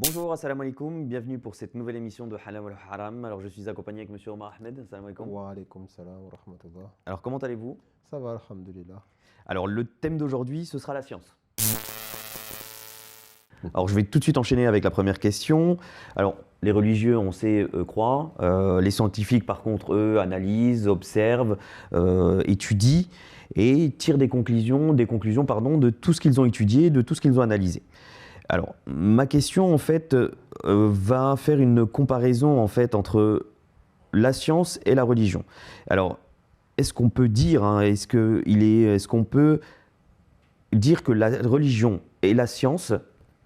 Bonjour, assalamu alaikum, bienvenue pour cette nouvelle émission de Halal wal Haram. Alors je suis accompagné avec monsieur Omar Ahmed, assalamu alaikum. Wa alaykoum salam wa rahmatullah. Alors comment allez-vous? Ça va, alhamdulillah. Alors le thème d'aujourd'hui, ce sera la science. Alors je vais tout de suite enchaîner avec la première question. Alors les religieux, on sait, croient. Les scientifiques, par contre, eux, analysent, observent, étudient et tirent des conclusions, de tout ce qu'ils ont étudié, de tout ce qu'ils ont analysé. Alors, ma question, en fait, va faire une comparaison, en fait, entre la science et la religion. Alors, est-ce qu'on peut dire, est-ce qu'on peut dire que la religion et la science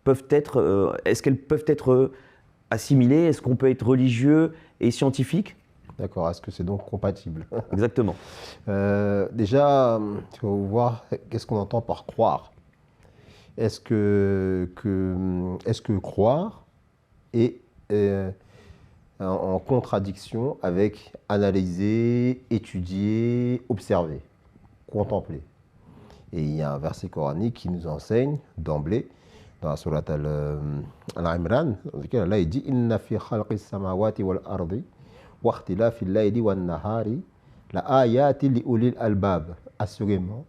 peuvent être, est-ce qu'elles peuvent être assimilées? Est-ce qu'on peut être religieux et scientifique? D'accord, est-ce que c'est donc compatible? Exactement. Déjà, il faut voir qu'est-ce qu'on entend par croire. Est-ce que croire est en contradiction avec analyser, étudier, observer, contempler? Et il y a un verset coranique qui nous enseigne d'emblée, dans la sourate Al-Imran, dans lequel Allah dit « Inna fi khalqis samawati wal ardi wa ikhtilafil layli wan nahari la ayati li ulil albab » Assurément,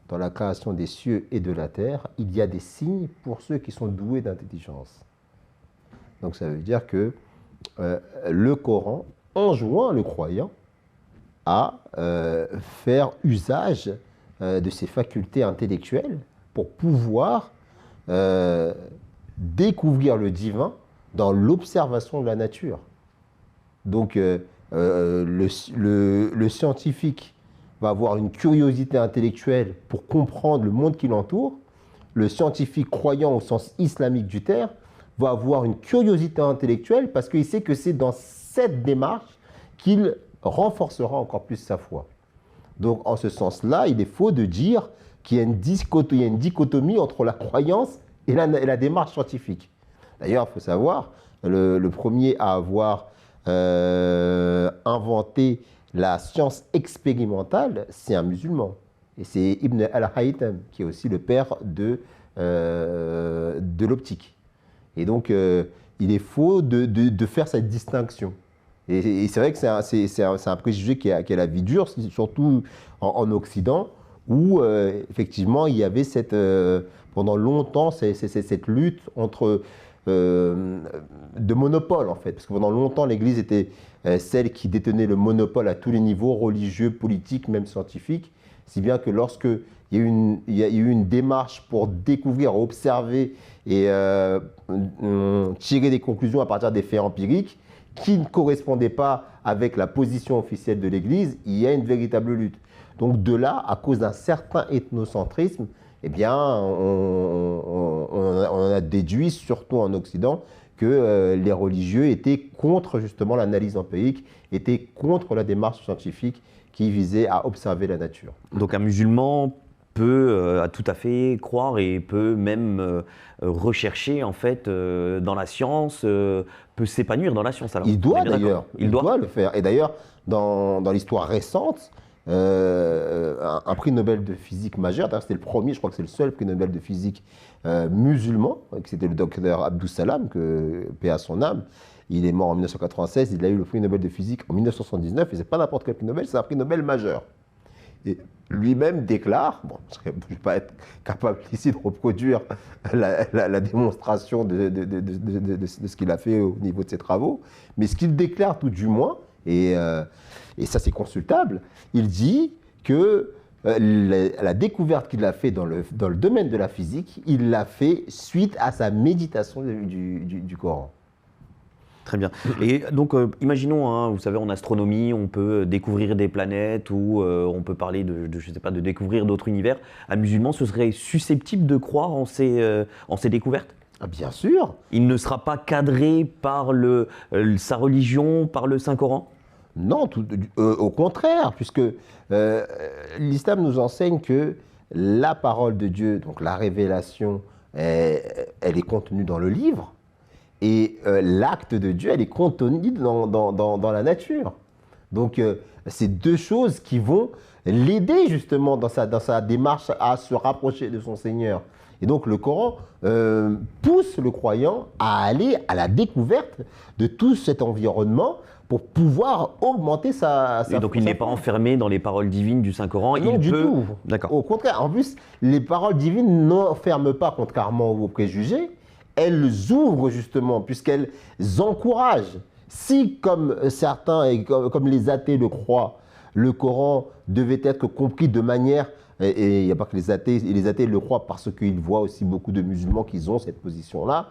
dans la création des cieux et de la terre, il y a des signes pour ceux qui sont doués d'intelligence. Donc ça veut dire que le Coran enjoint le croyant à faire usage de ses facultés intellectuelles pour pouvoir découvrir le divin dans l'observation de la nature. Donc le scientifique va avoir une curiosité intellectuelle pour comprendre le monde qui l'entoure. Le scientifique croyant au sens islamique du terme va avoir une curiosité intellectuelle parce qu'il sait que c'est dans cette démarche qu'il renforcera encore plus sa foi. Donc en ce sens-là, il est faux de dire qu'il y a une dichotomie entre la croyance et la démarche scientifique. D'ailleurs, il faut savoir, le premier à avoir inventé la science expérimentale, c'est un musulman. Et c'est Ibn al-Haytham, qui est aussi le père de l'optique. Et donc, il est faux de faire cette distinction. Et c'est vrai que c'est un préjugé qui a la vie dure, surtout en Occident, où effectivement, il y avait pendant longtemps cette lutte entre de monopole, en fait. Parce que pendant longtemps, l'Église était celle qui détenait le monopole à tous les niveaux, religieux, politiques, même scientifiques. Si bien que lorsque il y a eu une démarche pour découvrir, observer et tirer des conclusions à partir des faits empiriques qui ne correspondaient pas avec la position officielle de l'Église, il y a une véritable lutte. Donc de là, à cause d'un certain ethnocentrisme, eh bien, on en a déduit, surtout en Occident, que les religieux étaient contre justement l'analyse empirique, étaient contre la démarche scientifique qui visait à observer la nature. Donc un musulman peut tout à fait croire et peut même rechercher en fait dans la science, peut s'épanouir dans la science. Alors, Il doit d'ailleurs, il doit le faire. Et d'ailleurs, dans l'histoire récente, un prix Nobel de physique majeur, c'était le premier, je crois que c'est le seul prix Nobel de physique musulman, c'était le docteur Abdus Salam, paix à son âme. Il est mort en 1996, il a eu le prix Nobel de physique en 1979, et c'est pas n'importe quel prix Nobel, c'est un prix Nobel majeur. Et lui-même déclare, bon, je ne vais pas être capable ici de reproduire la démonstration de ce qu'il a fait au niveau de ses travaux, mais ce qu'il déclare tout du moins, et ça c'est consultable, il dit que la découverte qu'il a fait dans le domaine de la physique, il l'a fait suite à sa méditation du Coran. Très bien. Et donc, imaginons, hein, vous savez, en astronomie, on peut découvrir des planètes ou on peut parler je sais pas, de découvrir d'autres univers. Un musulman, ce serait susceptible de croire en ces découvertes? Ah, bien sûr. Il ne sera pas cadré par sa religion, par le Saint-Coran? Non, au contraire, puisque l'islam nous enseigne que la parole de Dieu, donc la révélation, elle est contenue dans le livre, et l'acte de Dieu, elle est contenue dans la nature. Donc, c'est deux choses qui vont l'aider justement dans sa démarche à se rapprocher de son Seigneur. Et donc le Coran pousse le croyant à aller à la découverte de tout cet environnement pour pouvoir augmenter sa Et donc il n'est pas enfermé dans les paroles divines du Saint-Coran. Non, il du peut... tout. D'accord. Au contraire, en plus, les paroles divines n'enferment pas, contrairement aux préjugés, elles ouvrent justement, puisqu'elles encouragent. Si, comme certains, et comme les athées le croient, le Coran devait être compris de manière, et il n'y a pas que les athées le croient parce qu'ils voient aussi beaucoup de musulmans qui ont cette position-là,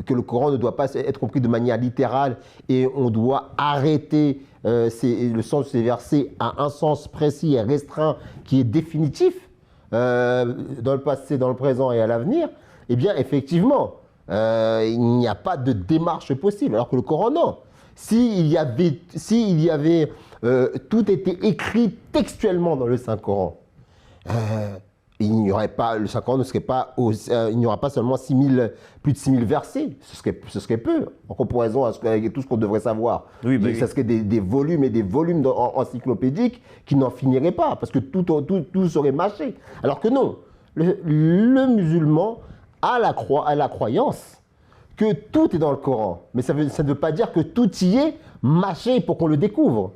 que le Coran ne doit pas être compris de manière littérale et on doit arrêter le sens de ces versets à un sens précis et restreint qui est définitif dans le passé, dans le présent et à l'avenir, eh bien effectivement, il n'y a pas de démarche possible, alors que le Coran, non. S'il y avait tout était écrit textuellement dans le Saint-Coran, il n'y aurait pas, le Saint-Coran ne serait pas, il n'y aura pas seulement plus de 6000 versets, ce serait peu, en comparaison avec tout ce qu'on devrait savoir. Oui, bah ça serait des volumes et des volumes encyclopédiques qui n'en finiraient pas, parce que tout serait mâché. Alors que non, le musulman a la croyance que tout est dans le Coran, mais ça ne veut pas dire que tout y est mâché pour qu'on le découvre.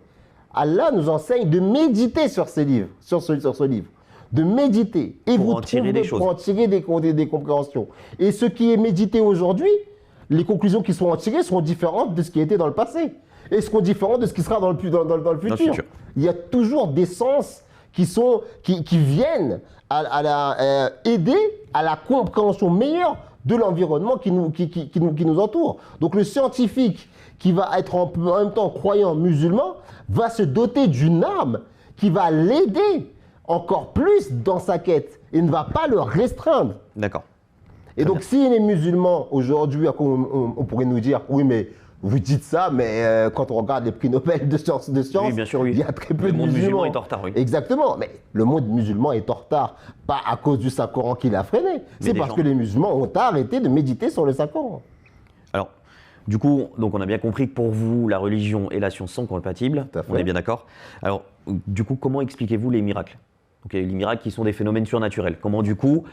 Allah nous enseigne de méditer sur ces livres, sur ce livre, de méditer et pour en tirer des choses, pour en tirer des compréhensions. Et ce qui est médité aujourd'hui, les conclusions qui sont en tirées seront différentes de ce qui était dans le passé et seront différentes de ce qui sera dans le futur. Il y a toujours des sens qui viennent aider à la compréhension meilleure de l'environnement qui nous entoure. Donc le scientifique qui va être en même temps croyant musulman va se doter d'une arme qui va l'aider encore plus dans sa quête et ne va pas le restreindre. D'accord. Et donc si les musulmans aujourd'hui, on pourrait nous dire, oui mais vous dites ça, mais quand on regarde les prix Nobel de sciences, oui, bien sûr, oui. il y a très peu de musulmans. Le monde musulman est en retard, oui. Exactement, mais le monde musulman est en retard, pas à cause du Saint-Coran qui l'a freiné, c'est parce que les musulmans ont arrêté de méditer sur le Saint-Coran. Alors, du coup, donc on a bien compris que pour vous, la religion et la science sont compatibles, on est bien d'accord. Alors, du coup, comment expliquez-vous les miracles? Donc, les miracles qui sont des phénomènes surnaturels. Comment, du coup,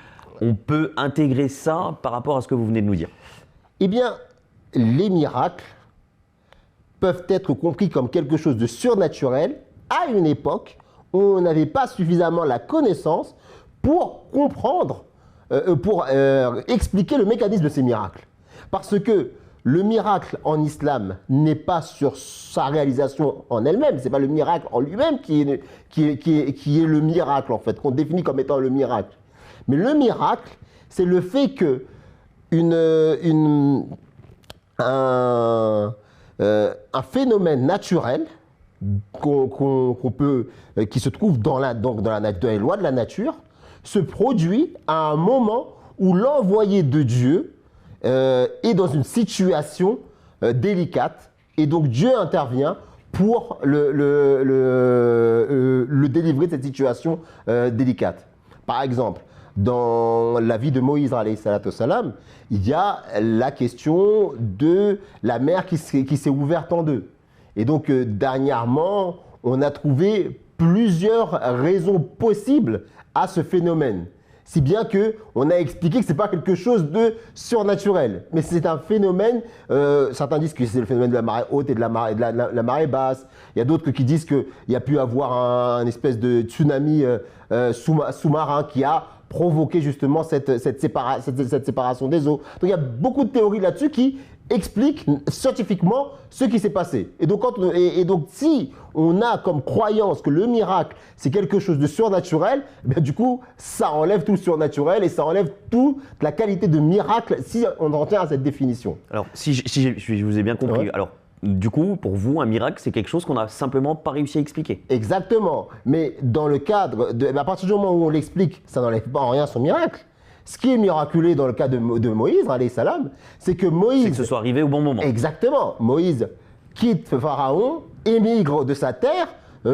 on peut intégrer ça par rapport à ce que vous venez de nous dire? Eh bien, les miracles peuvent être compris comme quelque chose de surnaturel à une époque où on n'avait pas suffisamment la connaissance pour comprendre, pour expliquer le mécanisme de ces miracles. Parce que le miracle en islam n'est pas sur sa réalisation en elle-même, ce n'est pas le miracle en lui-même qui est le miracle en fait, qu'on définit comme étant le miracle. Mais le miracle, c'est le fait que un phénomène naturel qui se trouve dans les lois de la nature se produit à un moment où l'envoyé de Dieu est dans une situation délicate et donc Dieu intervient pour le délivrer de cette situation délicate. Par exemple, dans la vie de Moïse, alayhi salatu wassalam, il y a la question de la mer qui s'est ouverte en deux. Et donc, dernièrement, on a trouvé plusieurs raisons possibles à ce phénomène. Si bien qu'on a expliqué que ce n'est pas quelque chose de surnaturel, mais c'est un phénomène, certains disent que c'est le phénomène de la marée haute et de la marée basse. Il y a d'autres qui disent qu'il y a pu avoir un espèce de tsunami sous-marin qui a provoqué justement cette séparation des eaux. Donc il y a beaucoup de théories là-dessus qui expliquent scientifiquement ce qui s'est passé. Et donc, si on a comme croyance que le miracle, c'est quelque chose de surnaturel, eh bien, du coup, ça enlève tout le surnaturel et ça enlève toute la qualité de miracle si on en tient à cette définition. Alors, si je vous ai bien compris, alors, du coup, pour vous, un miracle, c'est quelque chose qu'on n'a simplement pas réussi à expliquer. Exactement. Mais dans le cadre, à partir du moment où on l'explique, ça n'enlève pas en rien son miracle. Ce qui est miraculé dans le cas de Moïse, alayhi salam, c'est que Moïse... C'est que ce soit arrivé au bon moment. Exactement. Moïse quitte Pharaon, émigre de sa terre,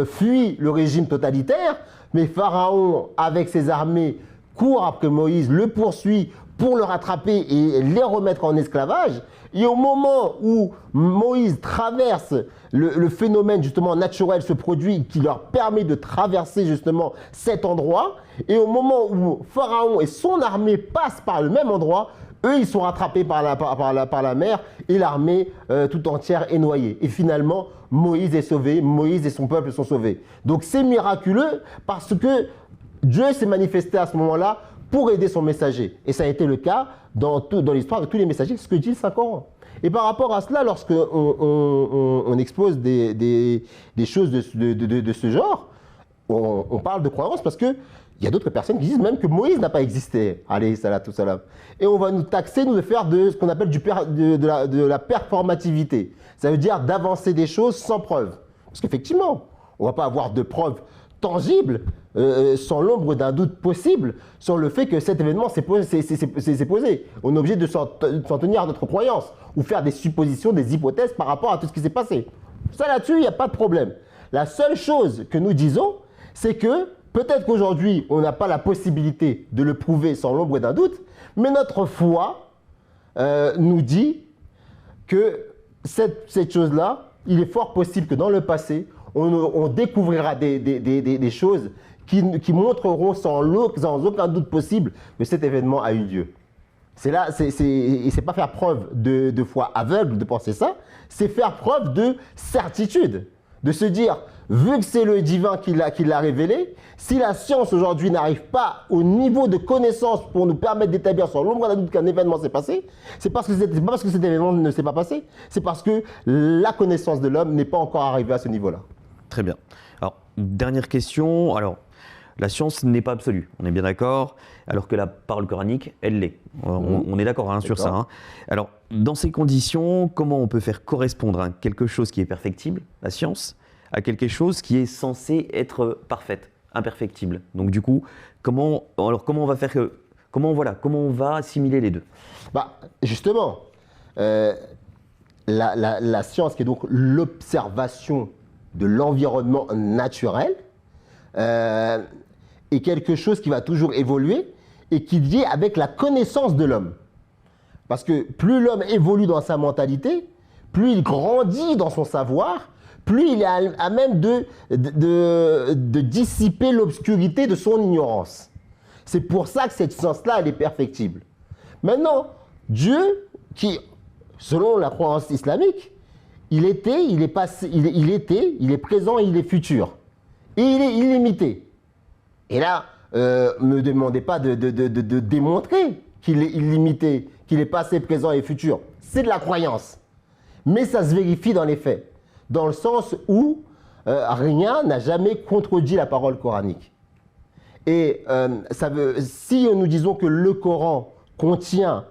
fuit le régime totalitaire, mais Pharaon, avec ses armées, court après Moïse, le poursuit pour le rattraper et les remettre en esclavage. Et au moment où Moïse traverse le phénomène justement naturel, ce produit qui leur permet de traverser justement cet endroit, et au moment où Pharaon et son armée passent par le même endroit, eux, ils sont rattrapés par la mer et l'armée tout entière est noyée. Et finalement, Moïse est sauvé, Moïse et son peuple sont sauvés. Donc c'est miraculeux parce que Dieu s'est manifesté à ce moment-là pour aider son messager. Et ça a été le cas dans l'histoire de tous les messagers, ce que dit le Saint-Coran. Et par rapport à cela, lorsqu'on expose des choses de ce genre, on parle de croyance parce qu'il y a d'autres personnes qui disent même que Moïse n'a pas existé. Alayhi salatu salam. Et on va nous taxer, nous, de faire de ce qu'on appelle de la performativité. Ça veut dire d'avancer des choses sans preuve. Parce qu'effectivement, on ne va pas avoir de preuves tangibles, sans l'ombre d'un doute possible, sur le fait que cet événement s'est posé. On est obligé de s'en tenir à notre croyance, ou faire des suppositions, des hypothèses par rapport à tout ce qui s'est passé. Ça, là-dessus, il n'y a pas de problème. La seule chose que nous disons, c'est que peut-être qu'aujourd'hui, on n'a pas la possibilité de le prouver sans l'ombre d'un doute, mais notre foi nous dit que cette chose-là, il est fort possible que dans le passé, on découvrira des choses qui montreront sans aucun doute possible que cet événement a eu lieu. C'est pas faire preuve de foi aveugle de penser ça, c'est faire preuve de certitude, de se dire, vu que c'est le divin qui l'a révélé, si la science aujourd'hui n'arrive pas au niveau de connaissance pour nous permettre d'établir sans l'ombre d'un doute qu'un événement s'est passé, c'est pas parce que cet événement ne s'est pas passé, c'est parce que la connaissance de l'homme n'est pas encore arrivée à ce niveau-là. Très bien. Alors, dernière question. Alors, la science n'est pas absolue, on est bien d'accord, alors que la parole coranique, elle l'est. On est d'accord sur ça. Hein. Alors, dans ces conditions, comment on peut faire correspondre quelque chose qui est perfectible, la science, à quelque chose qui est censé être parfaite, imperfectible. Donc du coup, comment on va faire comment on va assimiler les deux? Justement, la science qui est donc l'observation de l'environnement naturel est quelque chose qui va toujours évoluer et qui vient avec la connaissance de l'homme. Parce que plus l'homme évolue dans sa mentalité, plus il grandit dans son savoir, plus il est à même de dissiper l'obscurité de son ignorance. C'est pour ça que cette science-là, elle est perfectible. Maintenant, Dieu, qui, selon la croyance islamique, il est présent et il est futur. Et il est illimité. Et là, ne me demandez pas de démontrer qu'il est illimité, qu'il est passé, présent et futur. C'est de la croyance. Mais ça se vérifie dans les faits. Dans le sens où rien n'a jamais contredit la parole coranique. Et si nous disons que le Coran contient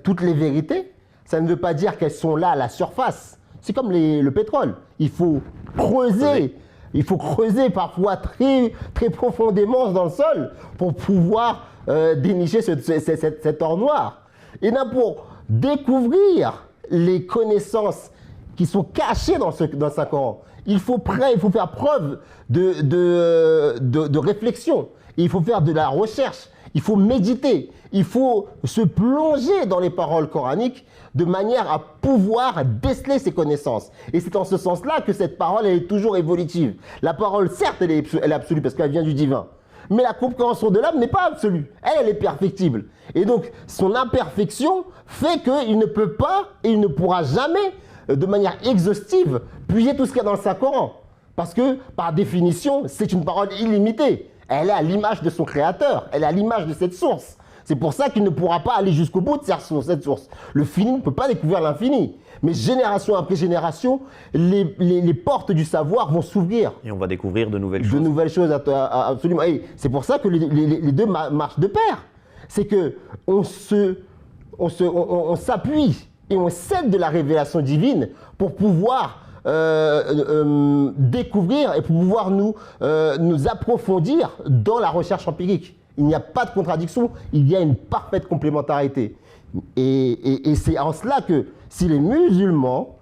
toutes les vérités, ça ne veut pas dire qu'elles sont là à la surface. C'est comme le pétrole. Il faut creuser. Il faut creuser parfois très, très profondément dans le sol pour pouvoir dénicher cet or noir. Et là, pour découvrir les connaissances qui sont cachées dans le Saint-Coran, il faut faire preuve de réflexion. Il faut faire de la recherche. Il faut méditer. Il faut se plonger dans les paroles coraniques de manière à pouvoir déceler ces connaissances. Et c'est en ce sens-là que cette parole elle est toujours évolutive. La parole, certes, elle est absolue parce qu'elle vient du divin. Mais la compréhension de l'homme n'est pas absolue. Elle est perfectible. Et donc, son imperfection fait qu'il ne peut pas et il ne pourra jamais, de manière exhaustive, puiser tout ce qu'il y a dans le Saint-Coran. Parce que, par définition, c'est une parole illimitée. Elle est à l'image de son créateur. Elle est à l'image de cette source. C'est pour ça qu'il ne pourra pas aller jusqu'au bout de cette source. Le fini ne peut pas découvrir l'infini. Mais génération après génération, les portes du savoir vont s'ouvrir. Et on va découvrir de nouvelles choses. De nouvelles choses, absolument. Et c'est pour ça que les deux marchent de pair. C'est qu'on s'appuie et on s'aide de la révélation divine pour pouvoir découvrir et pour pouvoir nous approfondir dans la recherche empirique. Il n'y a pas de contradiction, il y a une parfaite complémentarité. Et c'est en cela que si les musulmans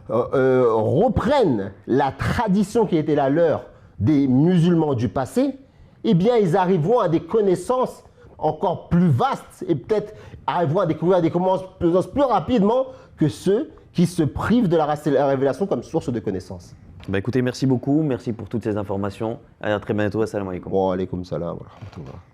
reprennent la tradition qui était la leur des musulmans du passé, eh bien ils arriveront à des connaissances encore plus vastes et peut-être arriveront à découvrir des connaissances plus rapidement que ceux qui se privent de la révélation comme source de connaissances. Bah écoutez, merci beaucoup, merci pour toutes ces informations. À très bientôt, assalamu alaikum. Wa alaykoum salam wa rahmatullah.